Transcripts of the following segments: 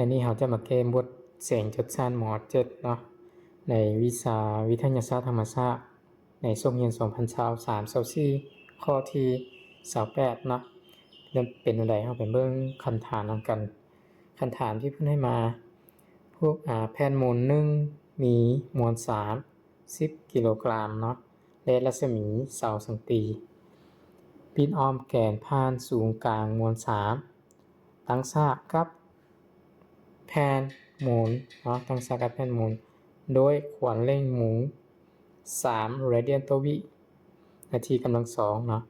ในนี้เราจะมาเกมบทเสียงจดชั้นม.7 เนาะในวิชาวิทยาศาสตร์ธรรมชาติในช่วงเรียน2023-24ข้อที่28เนาะเป็นอะไรเราไปเบิ่งคำถามนำกันคำถามที่เพิ่นให้มาพวกแผ่นมวล1มีมวล10กิโลกรัมเนาะและรัศมี20สังตีปิดอ้อมแกนผ่านศูนย์กลางมวลตั้งฉากกับแผ่นหมุนเนาะตั้งฉากกับแผ่นหมุนโดยควรเร่งหมุน3 radian ต่อวินาทีกำลัง2เนาะ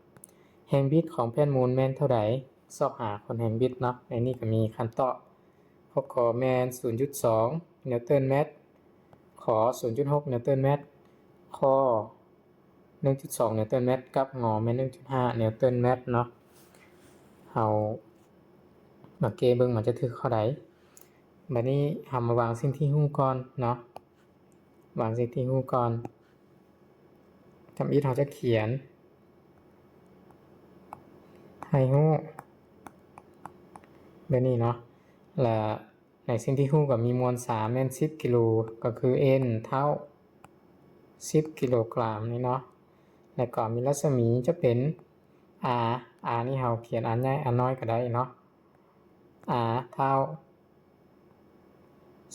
แรงบิดของแผ่นหมุนแม่นเท่าใดสอบหาคนแรงบิดเนาะในนี้ก็มีคำตอบขอแม่น 0.2 นิวตันเมตรขอ 0.6 นิวตันเมตรข้อ 1.2 นิวตันเมตรกับงอแม่น 1.5 นิวตันเมตรเนาะเฮามาเกเบิ่งมันจะถึกข้อใดบัดนี้เฮามาวางสิ่งที่ฮู้ก่อนเนาะวางสิ่งที่ฮู้ก่อนทำอีกเราจะเขียนให้ฮู้แบบนี้เนาะและในสิ่งที่ฮู้ก็มีมวล3แม่น10กิโลก็คือ n เท่า10กิโลกรัมนี่เนาะแล้วก็มีรัศมีจะเป็น r นี่เฮาเขียนอันใหญ่อันน้อยก็ได้เนาะ r เท่า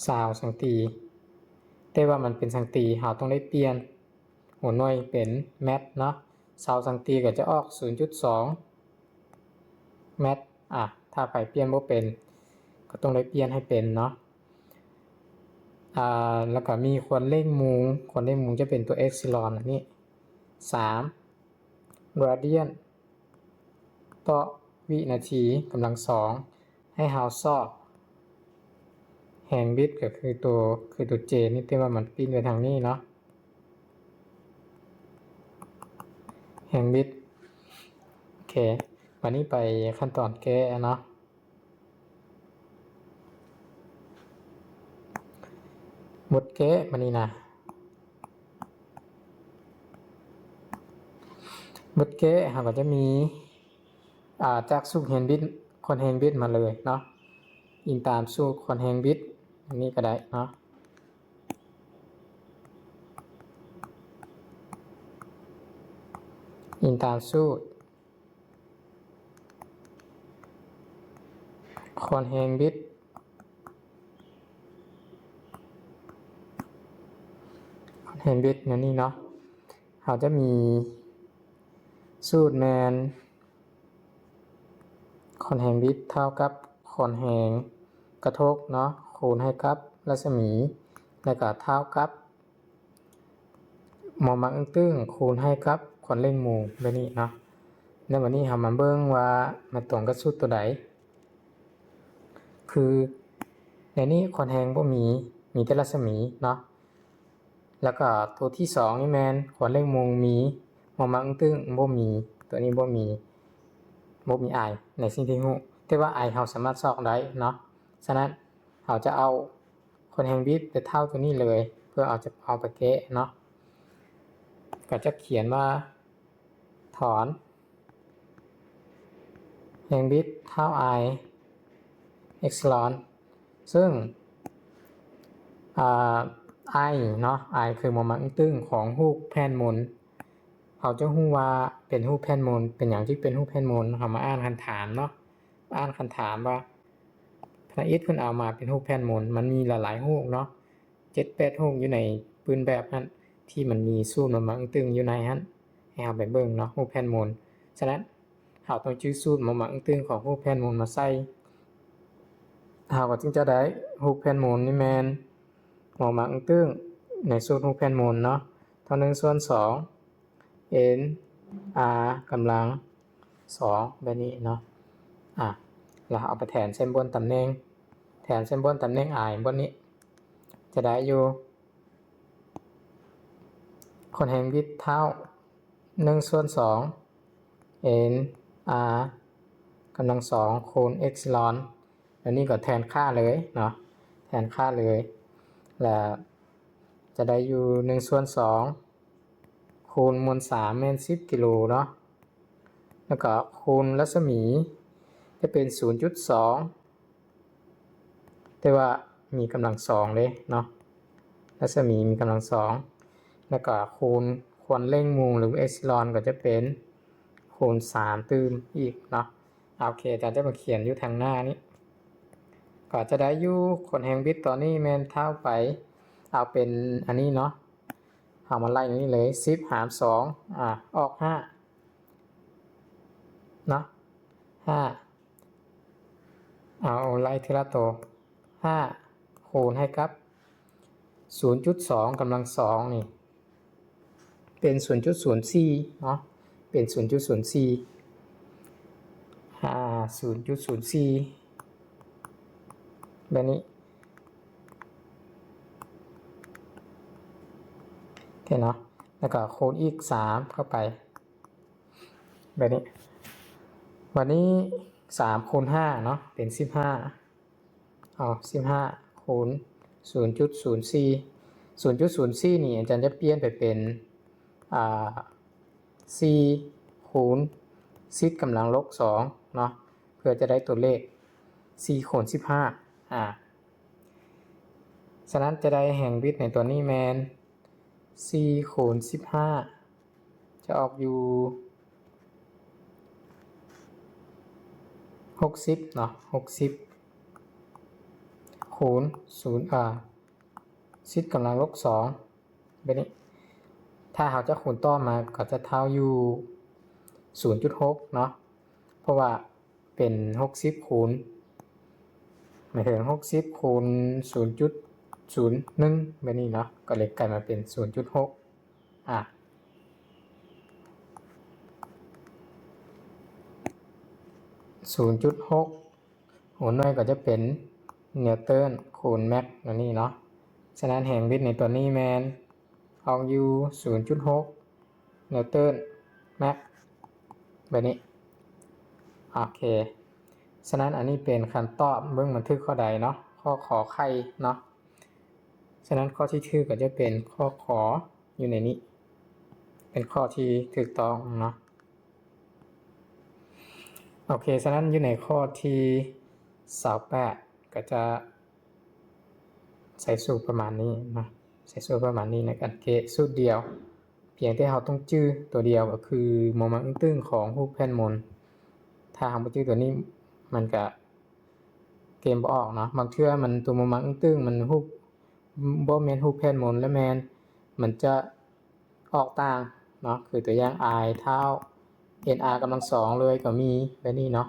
20สังตีแต่ว่ามันเป็นสังตีเราต้องได้เปลี่ยนหัวหน่วยเป็นเมตรเนาะ20สังตีก็จะออก 0.2 เมตรถ้าไปเปลี่ยนบ่เป็นก็ต้องได้เปลี่ยนให้เป็นเนาะแล้วก็มีควรเร่งมุงจะเป็นตัวเอปซิลอนนี่3 radian ต่อวินาทีกำลัง2ให้เฮาซอกแรงบิดก็คือตัว J นี่ที่ว่ามันปิ้นไปทางนี้เนาะแรงบิดโอเควันนี้ไปขั้นตอนแก้เนาะบทแก้มันนี่นะบทแก้เราก็จะมีจากสูตรแรงบิดคนแรงบิดมาเลยเนาะอิงตามสูตรคนแรงบิดอันนี้ก็ได้เนาะอิงตามสูตรคนแรงบิดนั่นนี่เนาะเขาจะมีสูตรแมนคนแรงบิดเท่ากับคนแรงกระทกเนาะคูณให้กับรัศมีแล้วก็เท่ากับโมเมนตัมคูณให้กับคนเร่งมุงแบบนี้เนาะในวันนี้เรามาเบิ่งว่ามันตรงกับสูตรตัวใดคือในนี้คนแรงบ่มีแต่รัศมีเนาะแล้วก็ตัวที่2นี่แม่นคนเร่งมุงมีโมเมนตัมบ่มีตัวนี้บ่มีI ในสิ่งที่ฮู้แต่ว่า I เราสามารถซอกได้เนาะฉะนั้นเราจะเอาคนแรงบิดไปเท่าตัวนี้เลยเพื่อเอาไปแก้เนาะก็จะเขียนว่าถอนแรงบิดเท่า I เอ็กซ์ลอนซึ่งI เนาะ I คือโมเมนตัมของรูปแผ่นหมุนเราจะฮู้ว่าเป็นรูปแผ่นหมุนเป็นอย่างที่เป็นรูปแผ่นหมุนเรามาอ่านคำถามเนาะอ่านคำถามว่าพระอิฐเพิ่นเอามาเป็นรูปแผ่นหมุนมันมีหลายๆรูปเนาะ 7-8 รูปอยู่ในปืนแบบนั้นที่มันมีสูตรโมเมนตัมอยู่ในนั้นให้เราไปเบิ่งเนาะรูปแผ่นหมุนฉะนั้นเราต้องจื้อสูตรโมเมนตัมของรูปแผ่นหมุนมาใส่เราก็จึงจะได้รูปแผ่นหมุนนี่แม่นโมเมนตัมในสูตรรูปแผ่นหมุนเนาะเท่า1/2 n r กำลัง2แบบนี้เนาะแล้วเอาไปแทนเส้นบนตำแหน่งi บนนี้จะได้อยู่คนแรงบิดเท่า 1/2 n r กำลัง2คูณเอ็กซิลอนแล้วนี่ก็แทนค่าเลยเนาะแทนค่าเลยแล้วจะได้อยู่ 1/2 คูณมวล3แม่น10กิโลเนาะแล้วก็คูณรัศมีจะเป็น 0.2 แต่ว่ามีกำลัง2เลยเนาะรัศมีกำลัง2แล้วก็คูณควรเร่งมูลหรือเอปซิลอนก็จะเป็นคูณ3ตื่มอีกเนาะโอเคอาจารย์จะมาเขียนอยู่ทางหน้านี้ก็จะได้อยู่คนแห่งบิตตอนนี้แม่นเท่าไปเอาเป็นอันนี้เนาะเอามาไล่นี้เลย10หาร2ออก5เนาะ5เอาไล่ทีละตัว5คูณให้กับ 0.2 กำลัง2นี่เป็น 0.04 เนาะเป็น 0.04 0.04 แบบนี้โอเคเนาะแล้วก็คูณอีก3เข้าไปแบบนี้วันนี้3คูณ5เนาะเป็น15เอา15คูณ 0.04 0.04 นี่อาจารย์จะเปลี่ยนไปเป็น4คูณ10กำลังลบ2เนาะเพื่อจะได้ตัวเลข4คูณ15ฉะนั้นจะได้แห่งบิตในตัวนี้แมน4คูณ15จะออกอยู่60เนาะ60คูณ10กำลังลบ2แบบนี้ถ้าเราจะคูณต่อมาก็จะเท่าอยู่ 0.6 เนาะเพราะว่าเป็น60คูณหมายถึง60คูณ 0.01 แบบนี้เนาะก็เลยกลายมาเป็น 0.6 0.6 หัวหน่วยก็จะเป็นนิวตันคูณแม็กตัวนี้เนาะฉะนั้นแห่งบิตในตัวนี้แมนเอาอยู่ 0.6 นิวตันแม็กแบบนี้โอเคฉะนั้นอันนี้เป็นคำตอบเบื้องบันทึกข้อใดเนาะข้อขอไข่เนาะฉะนั้นข้อที่ถูกก็จะเป็นข้อขออยู่ในนี้เป็นข้อที่ถูกต้องเนาะโอเคฉะนั้นอยู่ในข้อที่28ก็จะใส่สูตรประมาณนี้นะใส่สูตรประมาณนี้ในการเกะสูตรเดียวเพียงที่เราต้องจื้อตัวเดียวก็คือโมเมนต์ตึ้งของรูปแผ่นมนถ้าเราไม่จื้อตัวนี้มันก็เกมบ่ออกเนาะบางเทื่อมันตัวโมเมนต์ตึ้งมันรูปบ่แม่นรูปแผ่นมนและแม่นมันจะออกต่างเนาะคือตัวอย่าง i เท่า nr กำลัง2เลยก็มีแบบนี้เนาะ